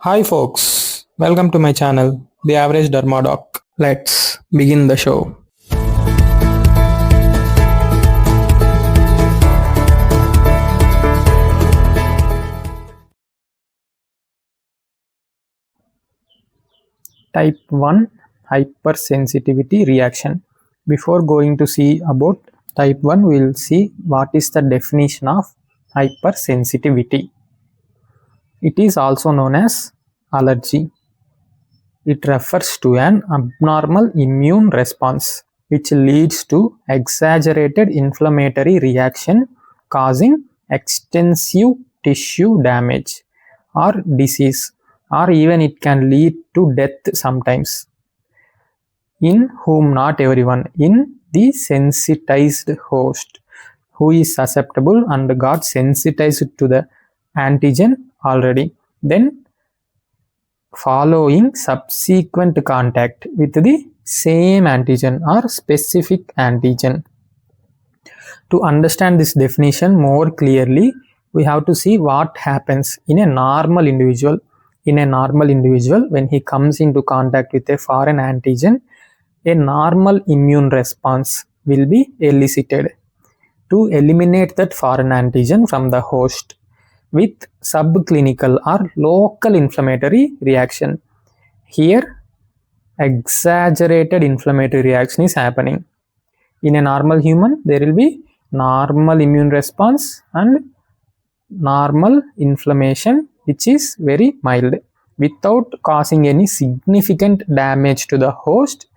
Hi folks, welcome to my channel, The Average Dermadoc. Let's begin the show. Type 1 hypersensitivity reaction. Before going to see about type 1, we will see what is the definition of hypersensitivity. It is also known as allergy. It refers to an abnormal immune response which leads to exaggerated inflammatory reaction causing extensive tissue damage or disease, or even it can lead to death sometimes. In whom, not everyone, in the sensitized host who is susceptible and got sensitized to the antigen already, then following subsequent contact with the same antigen or specific antigen. To understand this definition more clearly, we have to see what happens in a normal individual. In a normal individual, when he comes into contact with a foreign antigen, a normal immune response will be elicited to eliminate that foreign antigen from the host with subclinical or local inflammatory reaction. Here, exaggerated inflammatory reaction is happening. In a normal human, there will be normal immune response and normal inflammation, which is very mild. Without causing any significant damage to the host,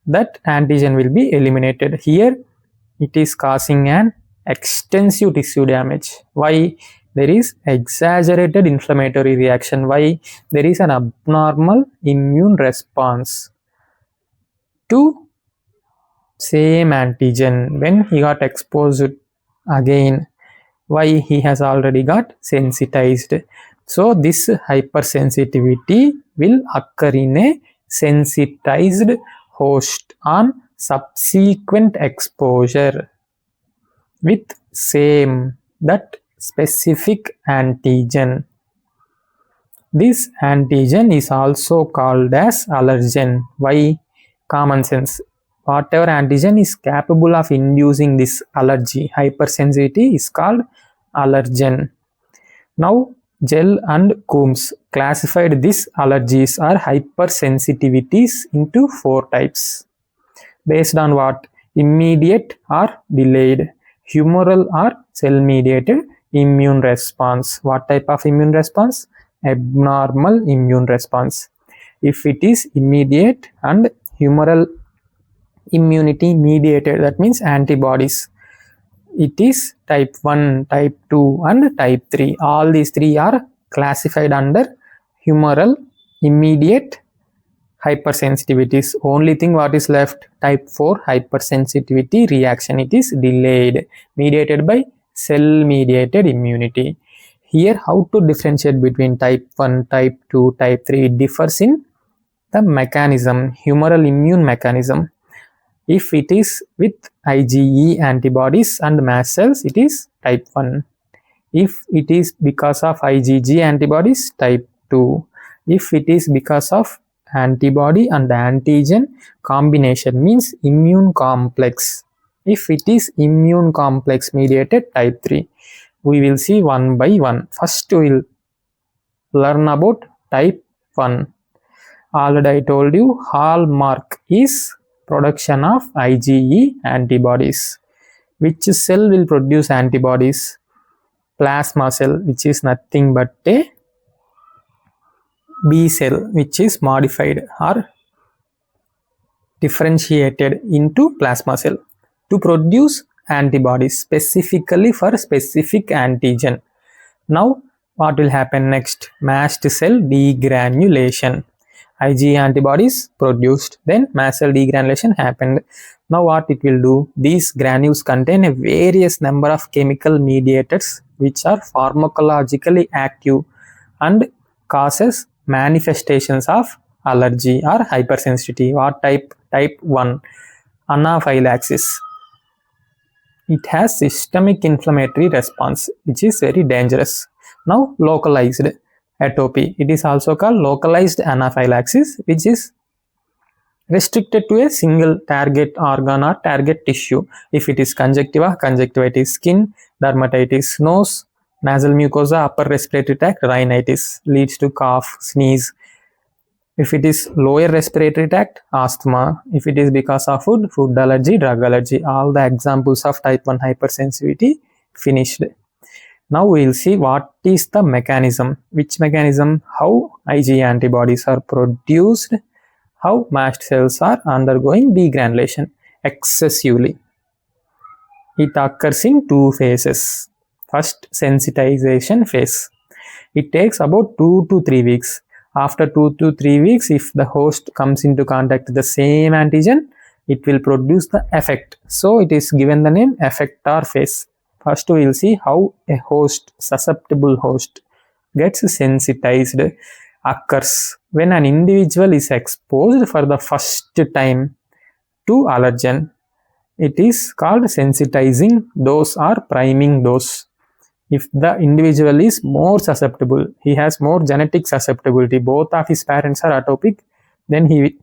that antigen will be eliminated. Here, it is causing an extensive tissue damage. Why? There is exaggerated inflammatory reaction. Why? There is an abnormal immune response to same antigen when he got exposed again. Why? He has already got sensitized. So this hypersensitivity will occur in a sensitized host on subsequent exposure with same that specific antigen. This antigen is also called as allergen. Why? Common sense. Whatever antigen is capable of inducing this allergy, hypersensitivity, is called allergen. Now, Gell and Coombs classified these allergies or hypersensitivities into 4 types. Based on what? Immediate or delayed, humoral or cell-mediated immune response. What type of immune response? Abnormal immune response. If it is immediate and humoral immunity mediated, that means antibodies, it is type 1, type 2 and type 3. All these 3 are classified under humoral immediate hypersensitivities. Only thing what is left, type 4 hypersensitivity reaction. It is delayed, mediated by cell mediated immunity. Here, how to differentiate between type 1, type 2, type 3? It differs in the mechanism, humoral immune mechanism. If it is with IgE antibodies and mast cells, it is type 1. If it is because of IgG antibodies, type 2. If it is because of antibody and antigen combination, means immune complex. If it is immune complex mediated, type 3. We will see one by one. First, we will learn about type 1. Already I told you, hallmark is production of IgE antibodies. Which cell will produce antibodies? Plasma cell, which is nothing but a B cell, which is modified or differentiated into plasma cell to produce antibodies specifically for specific antigen. Now, what will happen next? Mast cell degranulation. IgE antibodies produced, then mast cell degranulation happened. Now what it will do? These granules contain a various number of chemical mediators which are pharmacologically active and causes manifestations of allergy or hypersensitivity. What type? Type 1. Anaphylaxis. It has systemic inflammatory response which is very dangerous. Now localized. Atopy. It is also called localized anaphylaxis, which is restricted to a single target organ or target tissue. If it is conjunctiva, conjunctivitis, skin, dermatitis, nose, nasal mucosa, upper respiratory tract, rhinitis, leads to cough, sneeze. If it is lower respiratory tract, asthma. If it is because of food, food allergy, drug allergy. All the examples of type 1 hypersensitivity finished. Now we will see what is the mechanism. Which mechanism? How IgE antibodies are produced, how mast cells are undergoing degranulation excessively. It occurs in two phases. First, sensitization phase. It takes about 2 to 3 weeks. After 2 to 3 weeks, if the host comes into contact with the same antigen, it will produce the effect. So it is given the name effector phase. First we will see how a host, susceptible host, gets sensitized. Occurs when an individual is exposed for the first time to allergen. It is called sensitizing dose or priming dose. If the individual is more susceptible, he has more genetic susceptibility, both of his parents are atopic, then he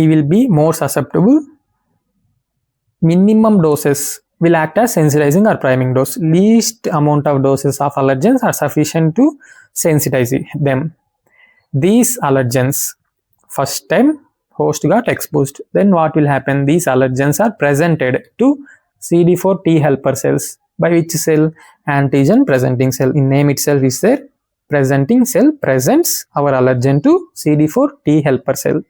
will be more susceptible. Minimum doses will act as sensitizing or priming dose. Least amount of doses of allergens are sufficient to sensitize them. These allergens, first time host got exposed, then what will happen? These allergens are presented to CD4 T helper cells. By which cell? Antigen presenting cell. In name itself is there. Presenting cell presents our allergen to CD4 T helper cell.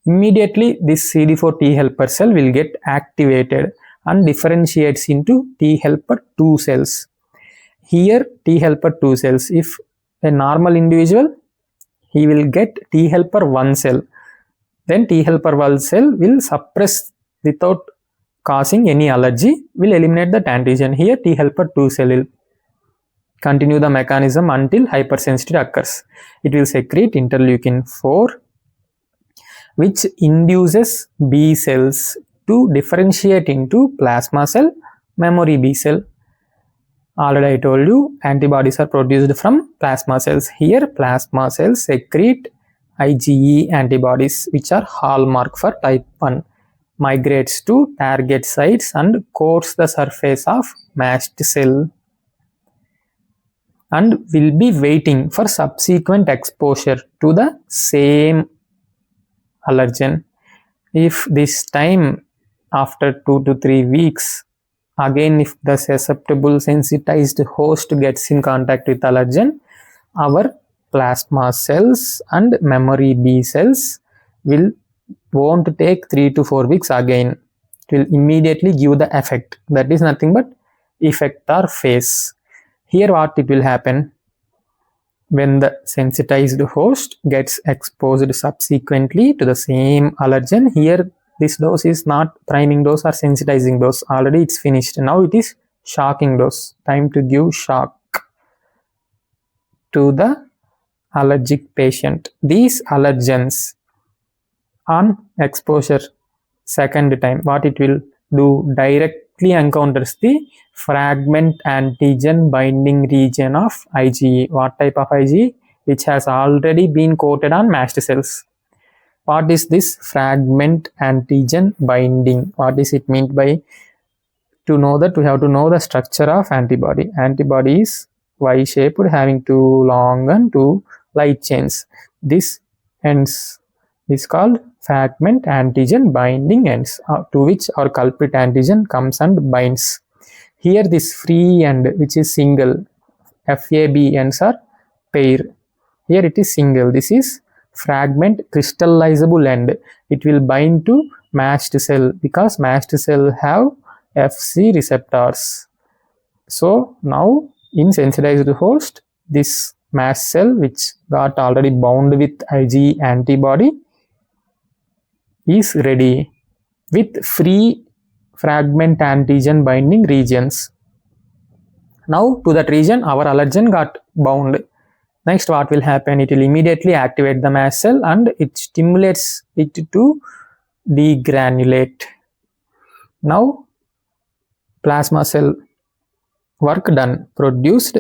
Immediately this CD4 T helper cell will get activated and differentiates into T helper 2 cells. Here T helper 2 cells, if a normal individual, he will get T helper 1 cell. Then T helper 1 cell will suppress without causing any allergy, will eliminate that antigen. Here T helper 2 cell will continue the mechanism until hypersensitivity occurs. It will secrete interleukin 4, which induces B cells to differentiate into plasma cell, memory B cell. Already I told you antibodies are produced from plasma cells. Here plasma cells secrete IgE antibodies, which are hallmark for type 1. Migrates to target sites and coats the surface of mast cell and will be waiting for subsequent exposure to the same allergen. If this time after 2 to 3 weeks, again if the susceptible sensitized host gets in contact with allergen, our plasma cells and memory B cells won't take 3 to 4 weeks again. It will immediately give the effect. That is nothing but effector phase. Here what it will happen? When the sensitized host gets exposed subsequently to the same allergen, here this dose is not priming dose or sensitizing dose. Already it's finished. Now it is shocking dose. Time to give shock to the allergic patient. These allergens on exposure second time, what it will do? Directly encounters the fragment antigen binding region of IgE. What type of IgE? Which has already been coated on mast cells. What is this fragment antigen binding? What is it meant by? To know that, we have to know the structure of antibody. Antibody is Y-shaped, having 2 long and 2 light chains. This ends is called fragment antigen binding ends, to which our culprit antigen comes and binds. Here this free end, which is single, FAB ends are pair. Here it is single. This is fragment crystallizable end. It will bind to mast cell because mast cell have Fc receptors. So now in sensitized host, this mast cell which got already bound with IgE antibody is ready with free fragment antigen binding regions. Now to that region our allergen got bound. Next what will happen? It will immediately activate the mast cell and it stimulates it to degranulate. Now plasma cell work done, produced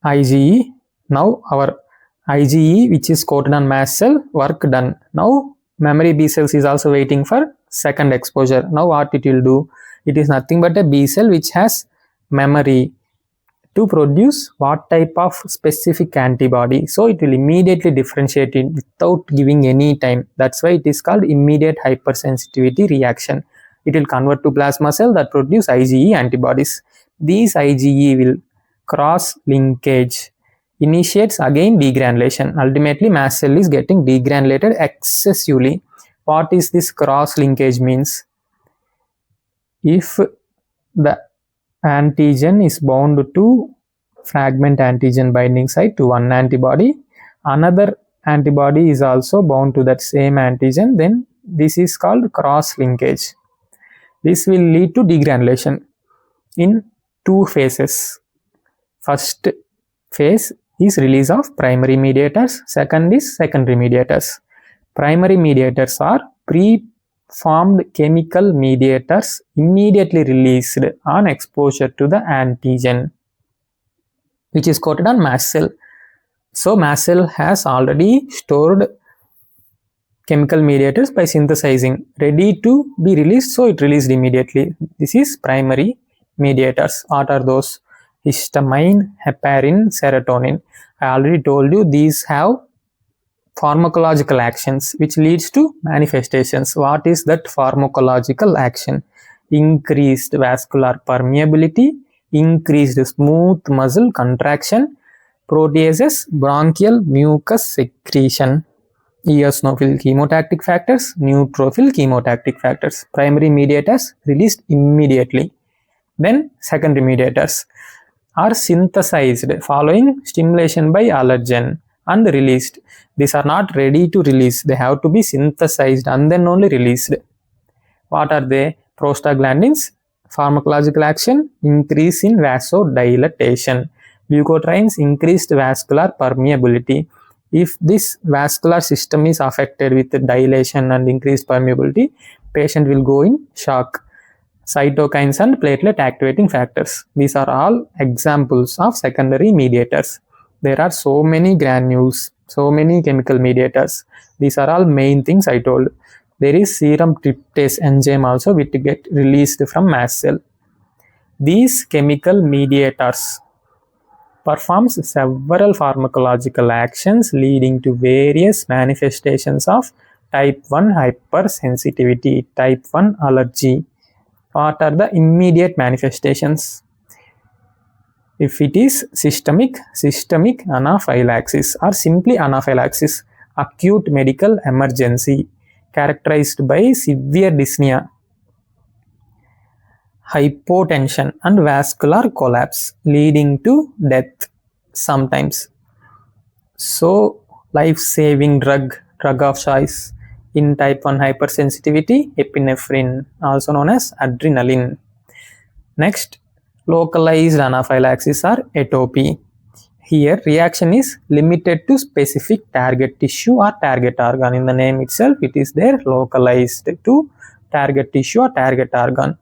IgE. Now our IgE, which is coated on mast cell, work done. Now memory B cells is also waiting for second exposure. Now what it will do? It is nothing but a B cell which has memory to produce what type of specific antibody. So it will immediately differentiate it without giving any time. That's why it is called immediate hypersensitivity reaction. It will convert to plasma cell that produce IgE antibodies. These IgE will cross linkage, initiates again degranulation. Ultimately mast cell is getting degranulated excessively. What is this cross linkage means? If the antigen is bound to fragment antigen binding site to one antibody, another antibody is also bound to that same antigen, then this is called cross linkage. This will lead to degranulation in two phases. First phase is release of primary mediators, second is secondary mediators. Primary mediators are preformed chemical mediators immediately released on exposure to the antigen, which is coated on mast cell. So mast cell has already stored chemical mediators by synthesizing, ready to be released, so it released immediately. This is primary mediators. What are those? Histamine, heparin, serotonin. I already told you these have pharmacological actions which leads to manifestations. What is that pharmacological action? Increased vascular permeability, increased smooth muscle contraction, proteases, bronchial mucus secretion, eosinophil chemotactic factors, neutrophil chemotactic factors. Primary mediators released immediately. Then secondary mediators are synthesized following stimulation by allergen and released. These are not ready to release. They have to be synthesized and then only released. What are they? Prostaglandins, pharmacological action, increase in vasodilatation. Leukotrienes, increased vascular permeability. If this vascular system is affected with dilation and increased permeability, patient will go in shock. Cytokines and platelet activating factors. These are all examples of secondary mediators. There are so many granules, so many chemical mediators. These are all main things I told. There is serum tryptase enzyme also which get released from mast cell. These chemical mediators performs several pharmacological actions leading to various manifestations of type 1 hypersensitivity, type 1 allergy. What are the immediate manifestations? If it is systemic anaphylaxis or simply anaphylaxis, acute medical emergency characterized by severe dyspnea, hypotension and vascular collapse leading to death sometimes. So life-saving drug of choice in type 1 hypersensitivity, epinephrine, also known as adrenaline. Next, localized anaphylaxis or atopy. Here reaction is limited to specific target tissue or target organ. In the name itself it is there, localized to target tissue or target organ.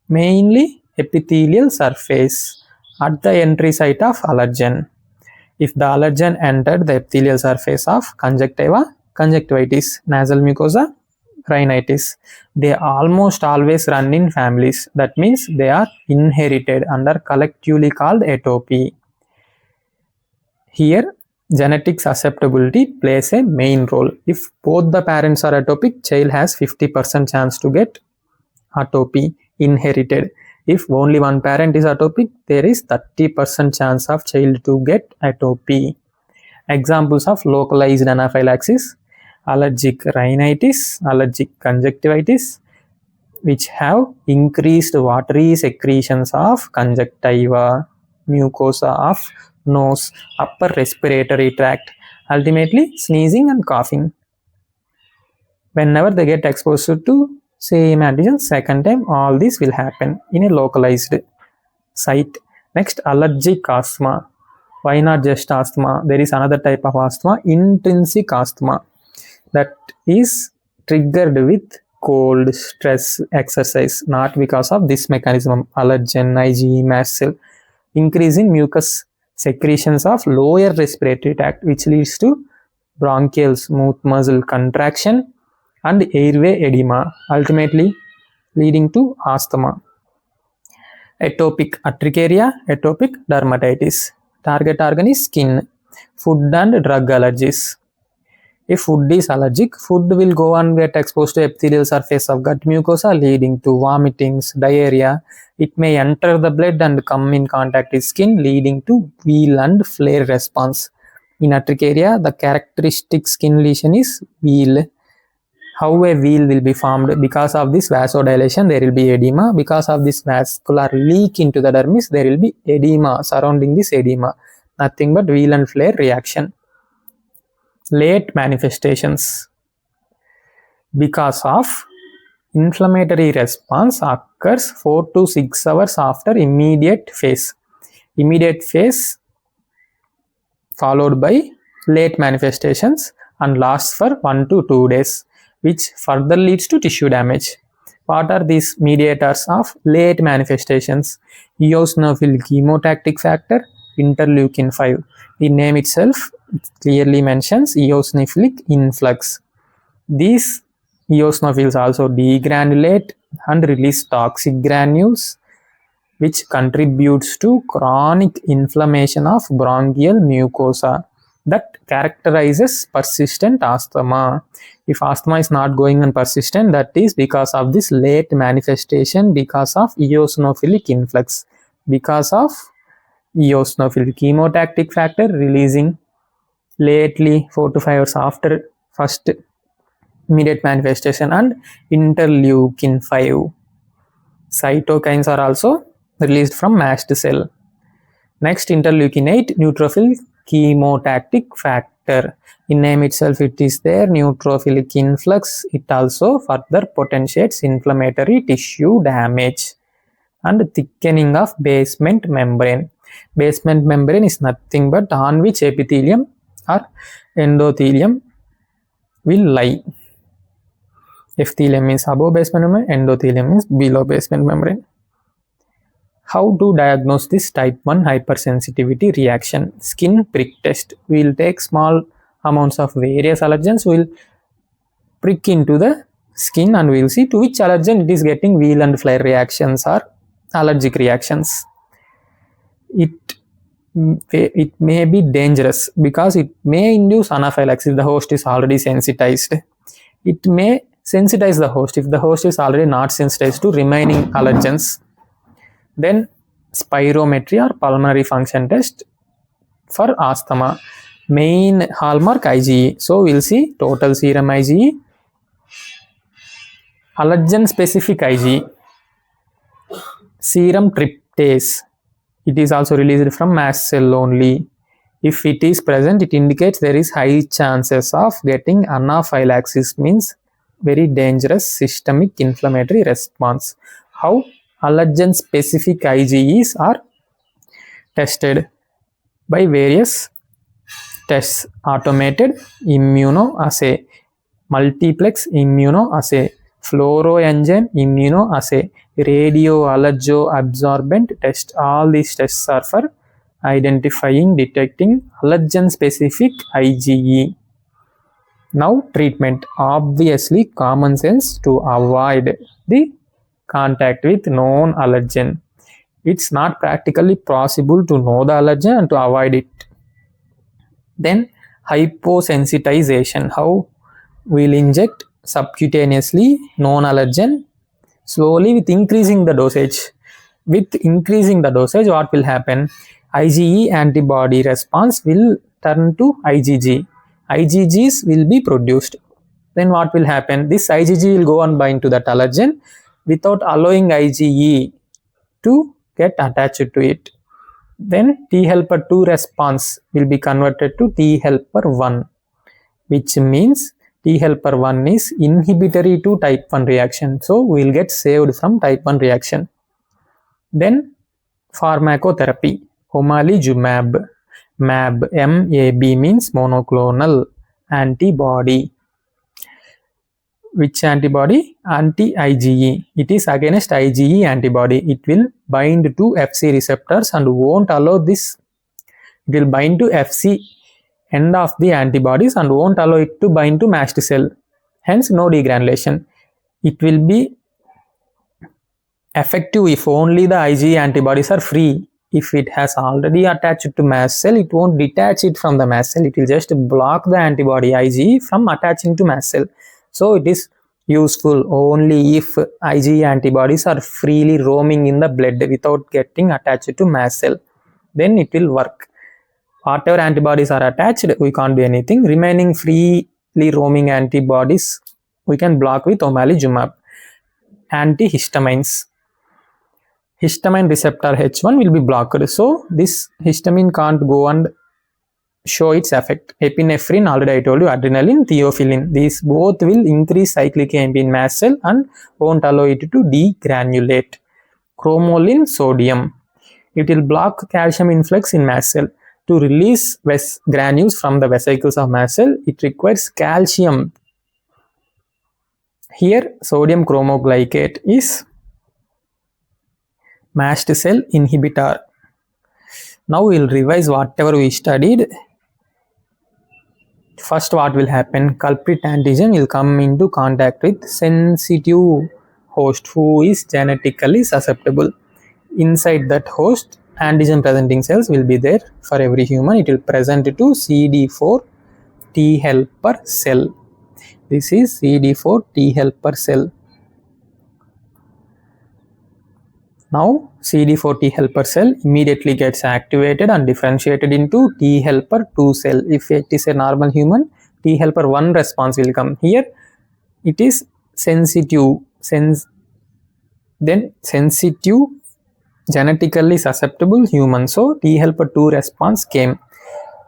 Mainly epithelial surface at the entry site of allergen. If the allergen entered the epithelial surface of conjunctiva, conjunctivitis, nasal mucosa, rhinitis, they almost always run in families. That means they are inherited and are collectively called atopy. Here genetic susceptibility plays a main role. If both the parents are atopic, child has 50% chance to get atopy inherited. If only one parent is atopic, there is 30% chance of child to get atopy. Examples of localized anaphylaxis: allergic rhinitis, allergic conjunctivitis, which have increased watery secretions of conjunctiva, mucosa of nose, upper respiratory tract, ultimately sneezing and coughing. Whenever they get exposed to same antigen second time, all this will happen in a localized site. Next, allergic asthma. Why not just asthma? There is another type of asthma, intrinsic asthma, that is triggered with cold, stress, exercise, not because of this mechanism, allergen, IgE, mast cell. Increase in mucus secretions of lower respiratory tract, which leads to bronchial smooth muscle contraction and airway edema, ultimately leading to asthma. Atopic urticaria, atopic dermatitis. Target organ is skin. Food and drug allergies. If food is allergic, food will go and get exposed to epithelial surface of gut mucosa, leading to vomitings, diarrhea. It may enter the blood and come in contact with skin, leading to wheal and flare response. In urticaria, the characteristic skin lesion is wheal. How a wheal will be formed? Because of this vasodilation, there will be edema. Because of this vascular leak into the dermis, there will be edema surrounding this edema. Nothing but wheal and flare reaction. Late manifestations. Because of inflammatory response occurs 4 to 6 hours after immediate phase. Immediate phase followed by late manifestations and lasts for 1 to 2 days, which further leads to tissue damage. What are these mediators of late manifestations? Eosinophil chemotactic factor, interleukin 5. The name itself clearly mentions eosinophilic influx. These eosinophils also degranulate and release toxic granules, which contributes to chronic inflammation of bronchial mucosa that characterizes persistent asthma. If asthma is not going on persistent, that is because of this late manifestation, because of eosinophilic influx, because of eosinophil chemotactic factor releasing lately 4 to 5 hours after first immediate manifestation, and interleukin 5. Cytokines are also released from mast cell. Next, interleukin 8, neutrophil chemotactic factor. In name itself it is there, neutrophilic influx. It also further potentiates inflammatory tissue damage. And thickening of basement membrane. Basement membrane is nothing but on which epithelium or endothelium will lie. Epithelium means above basement membrane, endothelium means below basement membrane. How to diagnose this type 1 hypersensitivity reaction? Skin prick test. We will take small amounts of various allergens, we will prick into the skin and we will see to which allergen it is getting wheal and flare reactions or allergic reactions. It may be dangerous because it may induce anaphylaxis if the host is already sensitized. It may sensitize the host if the host is already not sensitized to remaining allergens. Then spirometry or pulmonary function test for asthma. Main hallmark IgE. So we'll see total serum IgE, allergen specific IgE, serum tryptase. It is also released from mast cell only. If it is present, it indicates there is high chances of getting anaphylaxis, means very dangerous systemic inflammatory response. How? Allergen specific IgEs are tested by various tests: automated immunoassay, multiplex immunoassay, fluoroenzyme immunoassay, radioallergoabsorbent test. All these tests are for identifying, detecting allergen specific IgE. Now treatment. Obviously common sense to avoid the contact with known allergen. It's not practically possible to know the allergen and to avoid it. Then hyposensitization. How? We'll inject subcutaneously known allergen slowly with increasing the dosage. With increasing the dosage, what will happen? IgE antibody response will turn to IgG. IgGs will be produced. Then what will happen? This IgG will go and bind to that allergen without allowing IgE to get attached to it. Then T helper 2 response will be converted to T helper 1, which means T helper 1 is inhibitory to type 1 reaction. So we will get saved from type 1 reaction. Then pharmacotherapy. Omalizumab. MAB. MAB means monoclonal antibody. Which antibody? Anti-IgE. It is against IgE antibody. It will bind to Fc receptors and won't allow this It will bind to Fc end of the antibodies and won't allow it to bind to mast cell. Hence, no degranulation. It will be effective if only the IgE antibodies are free. If it has already attached to mast cell, it won't detach it from the mast cell. It will just block the antibody IgE from attaching to mast cell. So it is useful only if IgE antibodies are freely roaming in the blood without getting attached to mast cell. Then it will work. Whatever antibodies are attached, we can't do anything. Remaining freely roaming antibodies, we can block with omalizumab. Antihistamines. Histamine receptor H1 will be blocked. So this histamine can't go and show its effect. Epinephrine, already I told you, adrenaline, theophylline. These both will increase cyclic AMP in mast cell and won't allow it to degranulate. Cromolyn sodium. It will block calcium influx in mast cell. To release granules from the vesicles of mast cell, it requires calcium. Here, sodium chromoglycate is mast cell inhibitor. Now we will revise whatever we studied. First, what will happen? Culprit antigen will come into contact with sensitive host who is genetically susceptible. Inside that host, antigen presenting cells will be there for every human. It will present to CD4 T helper cell. This is CD4 T helper cell. Now CD4 T helper cell immediately gets activated and differentiated into T helper 2 cell. If it is a normal human, T helper 1 response will come. Here it is sensitive, then sensitive, genetically susceptible human. So T helper 2 response came.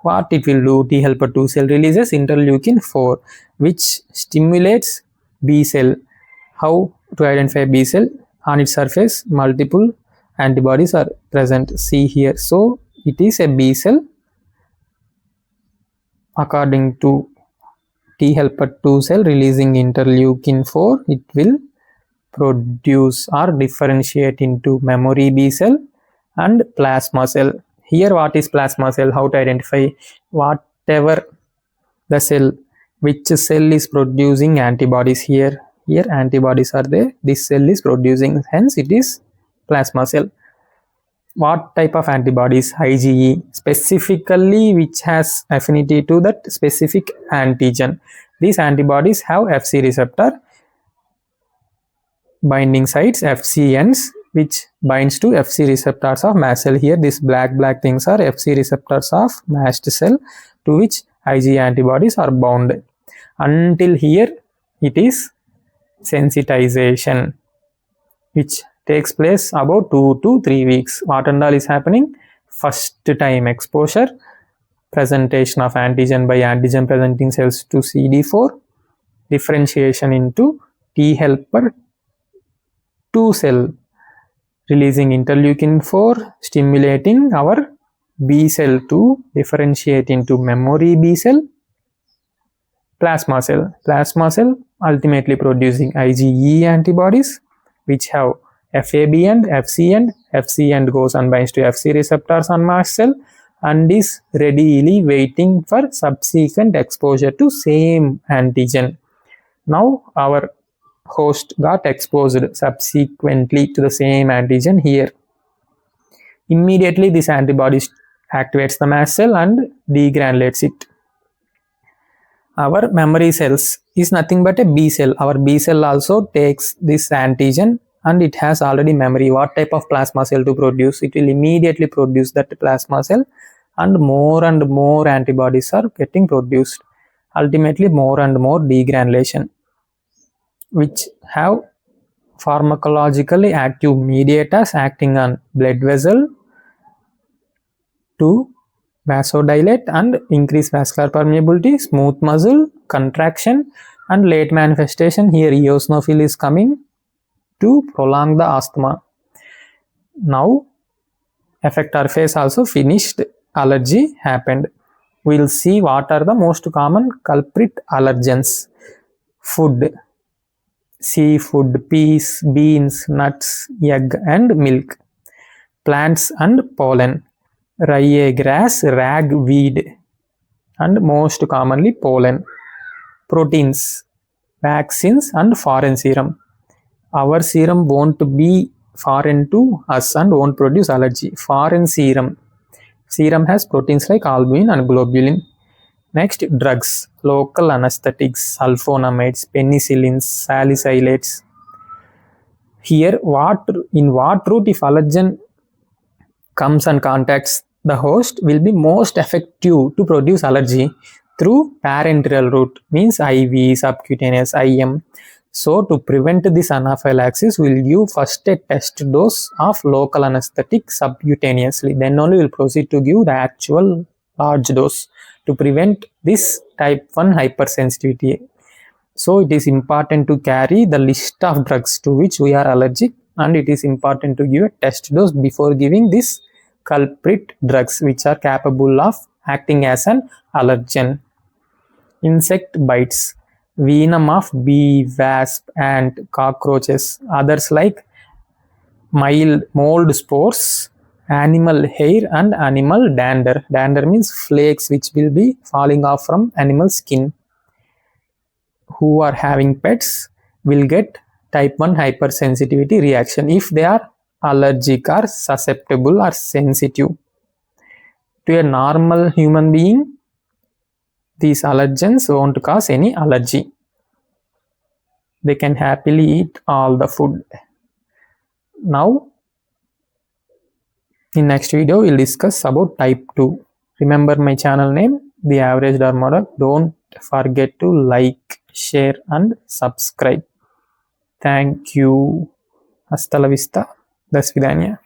What it will do? T helper 2 cell releases interleukin 4, which stimulates B cell. How to identify B cell? On its surface, multiple antibodies are present. See here. So it is a B cell. According to T helper 2 cell releasing interleukin 4, it will produce or differentiate into memory B cell and plasma cell. Here, what is plasma cell? How to identify? Whatever the cell, which cell is producing antibodies here. Here antibodies are there. This cell is producing. Hence, it is plasma cell. What type of antibodies? IgE, specifically which has affinity to that specific antigen. These antibodies have Fc receptor binding sites, Fc ends, which binds to Fc receptors of mast cell. Here, these black things are Fc receptors of mast cell to which IgE antibodies are bound. Until here, it is sensitization, which takes place about 2 to 3 weeks. What and all is happening? First time exposure, presentation of antigen by antigen presenting cells to CD4, differentiation into T helper 2 cell, releasing interleukin 4, stimulating our B cell to differentiate into memory B cell, plasma cell. Plasma cell ultimately producing IgE antibodies which have FAB end, FC end. FC end goes and binds to Fc receptors on mast cell and is readily waiting for subsequent exposure to same antigen. Now our host got exposed subsequently to the same antigen here. Immediately this antibody activates the mast cell and degranulates it. Our memory cells is nothing but a B cell. Our B cell also takes this antigen and it has already memory. What type of plasma cell to produce? It will immediately produce that plasma cell and more antibodies are getting produced. Ultimately more and more degranulation, which have pharmacologically active mediators acting on blood vessel to vasodilate and increase vascular permeability, smooth muscle, contraction and late manifestation. Here eosinophil is coming to prolong the asthma. Now effector phase also finished, allergy happened. We will see what are the most common culprit allergens. Food, seafood, peas, beans, nuts, egg and milk. Plants and pollen. ryegrass, ragweed, and most commonly pollen. Proteins, vaccines, and foreign serum. Our serum won't be foreign to us and won't produce allergy. Foreign serum. Serum has proteins like albumin and globulin. Next, drugs, local anesthetics, sulfonamides, penicillins, salicylates. Here, in what route if allergen comes and contacts the host will be most effective to produce allergy? Through parenteral route, means IV, subcutaneous, IM. So to prevent this anaphylaxis, we'll give first a test dose of local anesthetic subcutaneously. Then only we'll proceed to give the actual large dose to prevent this type 1 hypersensitivity. So it is important to carry the list of drugs to which we are allergic, and it is important to give a test dose before giving this culprit drugs which are capable of acting as an allergen. Insect bites, venom of bee, wasp, ant, cockroaches. Others like mold spores, animal hair, and animal dander. Dander means flakes which will be falling off from animal skin. Who are having pets will get type 1 hypersensitivity reaction if they are allergic or susceptible or sensitive. To a normal human being, these allergens won't cause any allergy. They can happily eat all the food. Now, in next video, we'll discuss about type 2. Remember my channel name, The Average Dermatologist. Don't forget to like, share, and subscribe. Thank you. Hasta la vista. Das vidania.